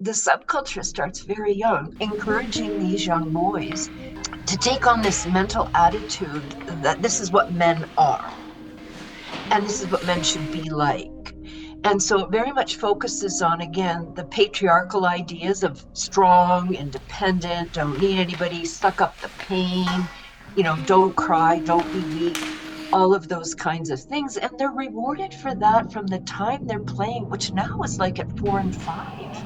the subculture starts very young, encouraging these young boys to take on this mental attitude that this is what men are and this is what men should be like. And so it very much focuses on, again, the patriarchal ideas of strong, independent, don't need anybody, suck up the pain, don't cry, don't be weak, all of those kinds of things. And they're rewarded for that from the time they're playing, which now is like at 4 and 5.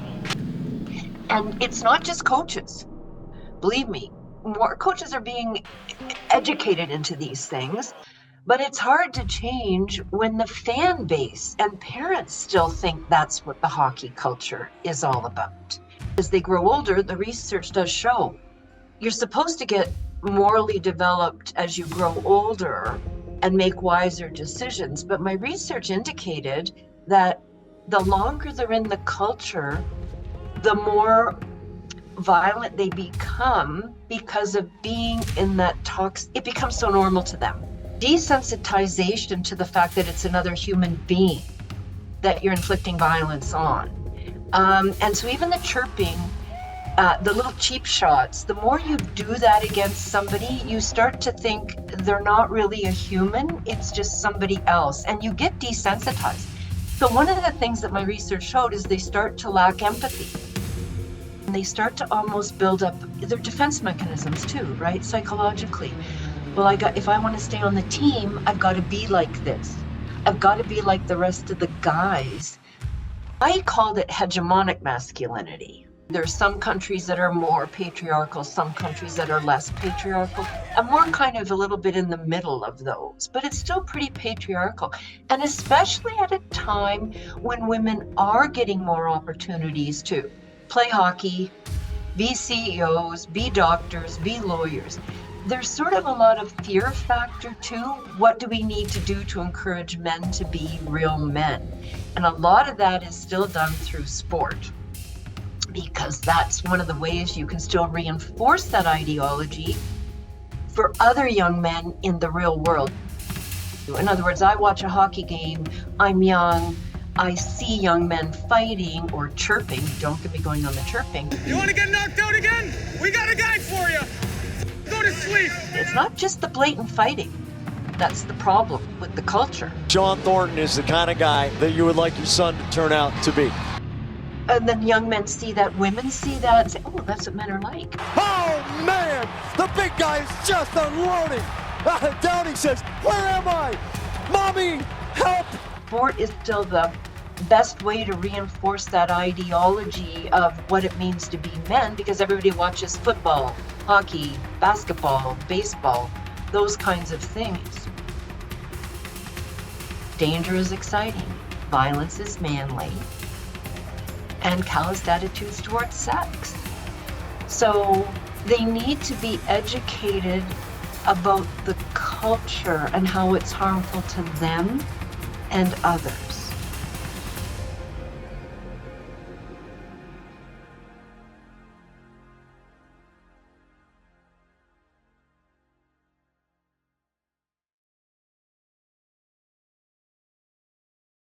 And it's not just coaches. Believe me, more coaches are being educated into these things. But it's hard to change when the fan base and parents still think that's what the hockey culture is all about. As they grow older, the research does show you're supposed to get morally developed as you grow older and make wiser decisions. But my research indicated that the longer they're in the culture, the more violent they become because of being in that it becomes so normal to them. Desensitization to the fact that it's another human being that you're inflicting violence on. And so even the chirping, the little cheap shots, the more you do that against somebody, you start to think they're not really a human, it's just somebody else, and you get desensitized. So one of the things that my research showed is they start to lack empathy. And they start to almost build up their defense mechanisms too, right, psychologically. Well, if I want to stay on the team, I've got to be like this. I've got to be like the rest of the guys. I called it hegemonic masculinity. There are some countries that are more patriarchal, some countries that are less patriarchal. I'm more kind of a little bit in the middle of those, but it's still pretty patriarchal. And especially at a time when women are getting more opportunities to play hockey, be CEOs, be doctors, be lawyers. There's sort of a lot of fear factor too. What do we need to do to encourage men to be real men? And a lot of that is still done through sport, because that's one of the ways you can still reinforce that ideology for other young men in the real world. In other words, I watch a hockey game, I'm young, I see young men fighting or chirping. Don't get me going on the chirping. You want to get knocked out again? We got a guy for you. Go to sleep. It's not just the blatant fighting. That's the problem with the culture. John Thornton is the kind of guy that you would like your son to turn out to be. And then young men see that, women see that, and say, oh, that's what men are like. Oh, man! The big guy is just unloading! Downey says, where am I? Mommy, help! Sport is still the best way to reinforce that ideology of what it means to be men, because everybody watches football, hockey, basketball, baseball, those kinds of things. Danger is exciting, violence is manly, and calloused attitudes towards sex. So they need to be educated about the culture and how it's harmful to them and others.